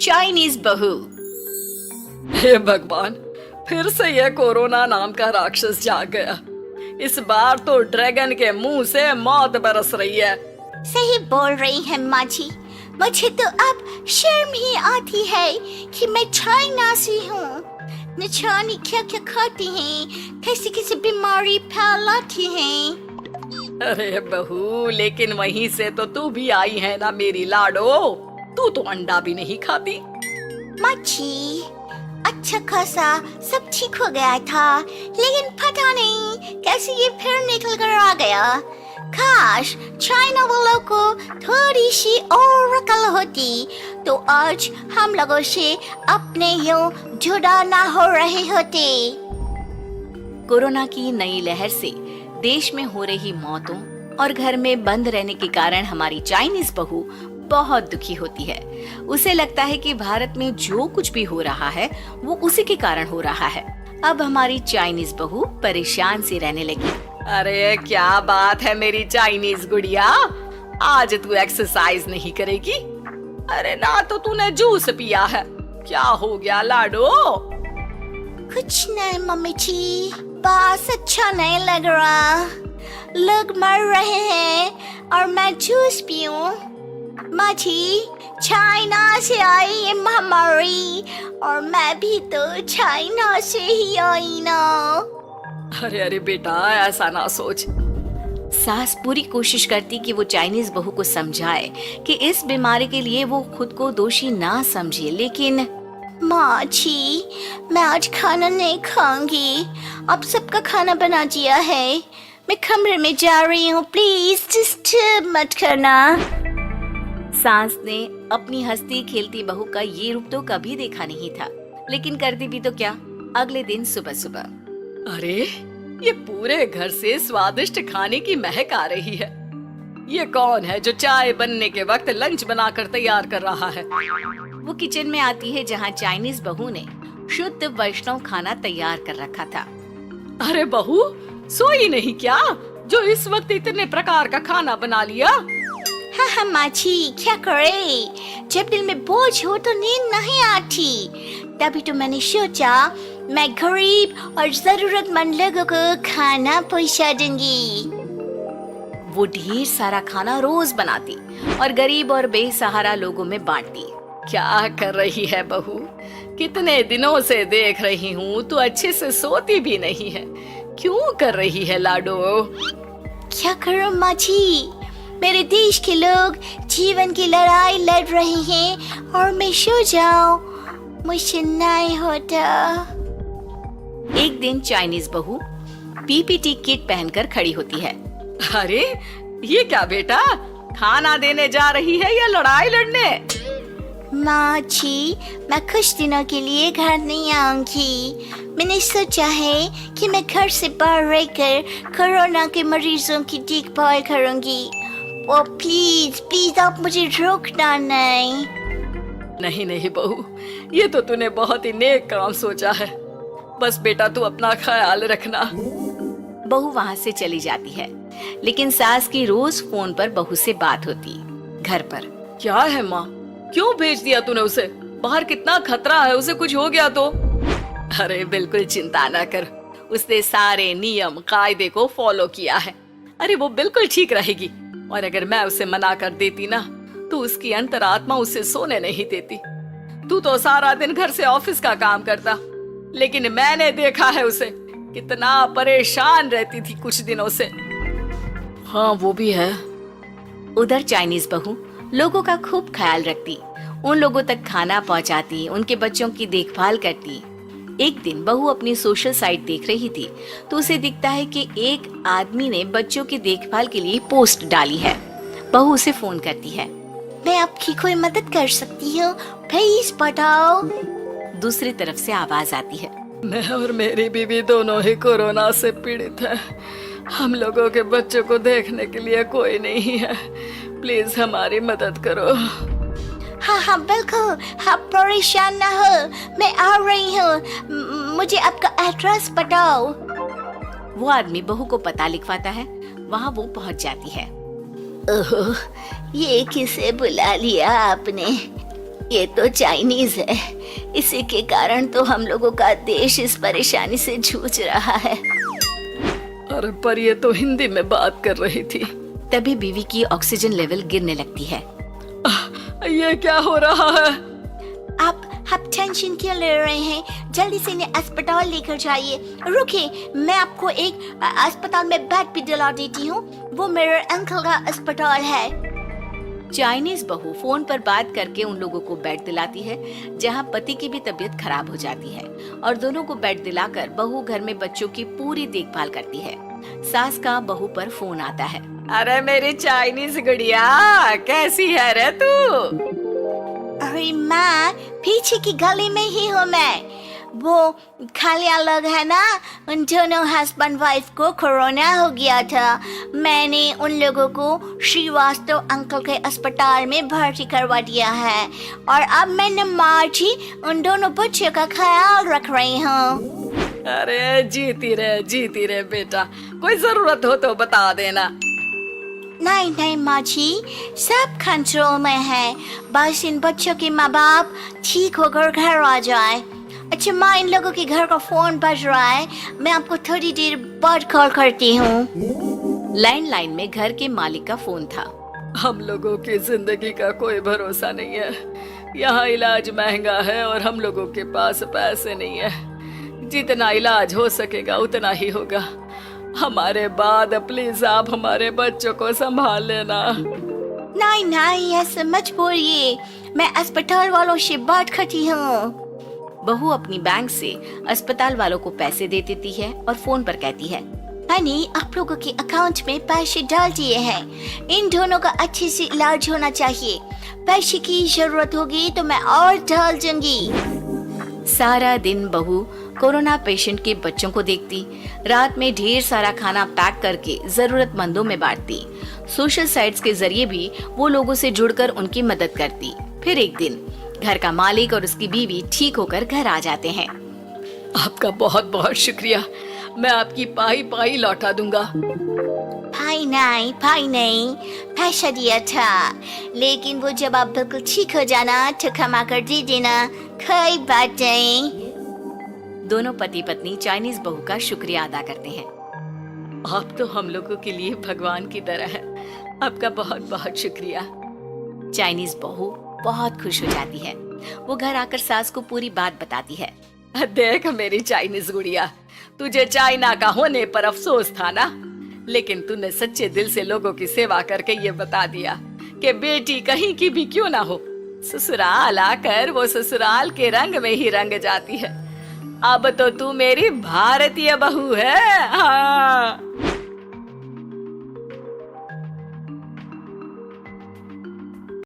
Chinese बहू। हे भगवान, फिर से यह कोरोना नाम का राक्षस जाग गया। इस बार तो ड्रैगन के मुंह से मौत बरस रही है। सही बोल रही है माँ जी। मुझे तो अब शर्म ही आती है कि मैं चाइना से हूँ। न जाने क्या क्या खाती हैं, कैसी कैसी बीमारी फैलाती हैं। अरे बहू, लेकिन वहीं से तो तू भी आई है ना मेरी लाडो। तू तो अंडा भी नहीं खाती। माँ जी, अच्छा खासा सब ठीक हो गया था, लेकिन पता नहीं कैसे ये फिर निकल कर आ गया। काश चाइना वालों को थोड़ी सी और अकल होती तो आज हम लोगों से अपने यूं जुदा ना हो रहे होते। कोरोना की नई लहर से देश में हो रही मौतों और घर में बंद रहने के कारण हमारी चाइनीज बहू बहुत दुखी होती है। उसे लगता है कि भारत में जो कुछ भी हो रहा है वो उसी के कारण हो रहा है। अब हमारी चाइनीज बहू परेशान सी रहने लगी। अरे क्या बात है मेरी चाइनीज गुड़िया, आज तू एक्सरसाइज नहीं करेगी? अरे ना तो तूने जूस पिया है। क्या हो गया लाडो? कुछ नहीं मम्मी जी, बस अच्छा नहीं लग रहा। लोग मर रहे हैं और मैं जूस पीऊं। माँ जी, चाइना से आई ये महामारी और मैं भी तो चाइना से ही आई ना। अरे अरे बेटा, ऐसा ना सोच। सास पूरी कोशिश करती कि वो चाइनीज बहू को समझाए कि इस बीमारी के लिए वो खुद को दोषी ना समझे, लेकिन माँ जी, मैं आज खाना नहीं खाऊंगी। अब सबका खाना बना दिया है। मैं कमरे में जा रही हूँ, प्लीज डिस्टर्ब मत करना। सास ने अपनी हंसती खेलती बहू का ये रूप तो कभी देखा नहीं था, लेकिन करती भी तो क्या। अगले दिन सुबह सुबह, अरे ये पूरे घर से स्वादिष्ट खाने की महक आ रही है। ये कौन है जो चाय बनने के वक्त लंच बनाकर तैयार कर रहा है? वो किचन में आती है जहाँ चाइनीज बहू ने शुद्ध वैष्णव खाना तैयार कर रखा था। अरे बहू, सोई नहीं क्या जो इस वक्त इतने प्रकार का खाना बना लिया? हाँ हाँ माँ जी, क्या करे, जब दिल में बोझ हो तो नींद नहीं आती। तभी तो मैंने सोचा मैं गरीब और जरूरतमंद लोगों को खाना पहुँचा दूंगी। वो ढेर सारा खाना रोज बनाती और गरीब और बेसहारा लोगों में बांटती। क्या कर रही है बहू? कितने दिनों से देख रही हूँ तू अच्छे से सोती भी नहीं है। क्यों कर रही है लाडो? क्या करूँ माँ जी, मेरे देश के लोग जीवन की लड़ाई लड़ रहे हैं और मैं सो जाऊं, मुझसे नहीं होता। एक दिन चाइनीज बहू पीपीटी किट पहनकर खड़ी होती है। अरे ये क्या बेटा, खाना देने जा रही है या लड़ाई लड़ने? माँ जी, मैं कुछ दिनों के लिए घर नहीं आऊंगी। मैंने सोचा है कि मैं घर से बाहर रहकर कोरोना के मरीजों की देखभाल करूंगी। ओ प्लीज प्लीज आप मुझे रोकना नहीं। नहीं नहीं बहू, ये तो तूने बहुत ही नेक काम सोचा है। बस बेटा तू अपना ख्याल रखना। बहू वहाँ से चली जाती है, लेकिन सास की रोज फोन पर बहू से बात होती। घर पर क्या है माँ, क्यों भेज दिया तूने उसे? बाहर कितना खतरा है, उसे कुछ हो गया तो? अरे बिल्कुल चिंता ना कर, उसने सारे नियम कायदे को फॉलो किया है। अरे वो बिल्कुल ठीक रहेगी। और अगर मैं उसे मना कर देती ना तो उसकी अंतरात्मा उसे सोने नहीं देती। तू तो सारा दिन घर से ऑफिस का काम करता, लेकिन मैंने देखा है उसे कितना परेशान रहती थी कुछ दिनों से। हाँ वो भी है। उधर चाइनीज बहू लोगों का खूब ख्याल रखती, उन लोगों तक खाना पहुंचाती, उनके बच्चों की देखभाल करती। एक दिन बहू अपनी सोशल साइट देख रही थी तो उसे दिखता है कि एक आदमी ने बच्चों की देखभाल के लिए पोस्ट डाली है। बहू उसे फोन करती है। मैं आपकी कोई मदद कर सकती हूँ, प्लीज बताओ। दूसरी तरफ से आवाज आती है। मैं और मेरी बीवी दोनों ही कोरोना से पीड़ित हैं। हम लोगों के बच्चों को देखने के लिए कोई नहीं है, प्लीज हमारी मदद करो। हाँ हाँ बिल्कुल, आप परेशान ना हो, मैं आ रही हूँ, मुझे आपका एड्रेस बताओ। वो आदमी बहू को पता लिखवाता है, वहाँ वो पहुँच जाती है। ओह, ये किसे बुला लिया आपने? ये तो चाइनीज है, इसी के कारण तो हम लोगों का देश इस परेशानी से जूझ रहा है। अरे पर ये तो हिंदी में बात कर रही थी। तभी बीवी की ऑक्सीजन लेवल गिरने लगती है। ये क्या हो रहा है? आप टेंशन क्यों ले रहे हैं? जल्दी से इन्हें अस्पताल लेकर जाइए। रुकिए, मैं आपको एक अस्पताल में बेड भी दिला देती हूँ। वो मेरे अंकल का अस्पताल है। चाइनीज बहू फोन पर बात करके उन लोगों को बेड दिलाती है, जहाँ पति की भी तबीयत खराब हो जाती है और दोनों को बेड दिलाकर बहू घर में बच्चों की पूरी देखभाल करती है। सास का बहू पर फोन आता है। अरे मेरी चाइनीज गुड़िया, कैसी है रे तू? अरे माँ, पीछे की गली में ही हूँ मैं। वो खालिया लोग है ना, उन दोनों हस्बैंड वाइफ को कोरोना हो गया था। मैंने उन लोगों को श्रीवास्तव अंकल के अस्पताल में भर्ती करवा दिया है और अब मैं नमाज ही उन दोनों बच्चों का ख्याल रख रही हूँ। अरे जीती रहे बेटा, कोई जरूरत हो तो बता देना। नहीं माँ जी, सब कंट्रोल में है। बस इन बच्चों के माँ बाप ठीक होकर घर आ जाए। अच्छा माँ, इन लोगों के घर का फोन बज रहा है, मैं आपको थोड़ी देर बाद कॉल करती हूँ। लैंडलाइन में घर के मालिक का फोन था। हम लोगों की जिंदगी का कोई भरोसा नहीं है। यहाँ इलाज महंगा है और हम लोगों के पास पैसे नहीं है। जितना इलाज हो सकेगा उतना ही होगा। हमारे बाद प्लीज आप हमारे बच्चों को संभाल लेना। नहीं, ऐसे मत बोलिए, मैं अस्पताल वालों से बात करती हूँ। बहू अपनी बैंक से अस्पताल वालों को पैसे दे देती है और फोन पर कहती है, हनी आप लोगों के अकाउंट में पैसे डाल दिए हैं। इन दोनों का अच्छे से इलाज होना चाहिए। पैसे की जरूरत होगी तो मैं और डाल दूंगी। सारा दिन बहू कोरोना पेशेंट के बच्चों को देखती, रात में ढेर सारा खाना पैक करके जरूरतमंदों में बांटती। सोशल साइट्स के जरिए भी वो लोगों से जुड़कर उनकी मदद करती। फिर एक दिन घर का मालिक और उसकी बीवी ठीक होकर घर आ जाते हैं। आपका बहुत बहुत शुक्रिया, मैं आपकी पाई लौटा दूंगा। भाई नहीं, पैसा दिया था, लेकिन वो जब आप बिल्कुल ठीक हो जाना तो कमा कर दे देना, कोई बात नहीं। दोनों पति पत्नी चाइनीज बहू का शुक्रिया अदा करते हैं। आप तो हम लोगों के लिए भगवान की तरह है, आपका बहुत बहुत शुक्रिया। चाइनीज बहू बहुत खुश हो जाती है। वो घर आकर सास को पूरी बात बताती है। देख मेरी चाइनीज गुड़िया, तुझे चाइना का होने पर अफसोस था ना, लेकिन तूने सच्चे दिल से लोगों की सेवा करके ये बता दिया कि बेटी कहीं की भी क्यों ना हो, ससुराल आकर वो ससुराल के रंग में ही रंग जाती है। अब तो तू मेरी भारतीय बहू है। हाँ।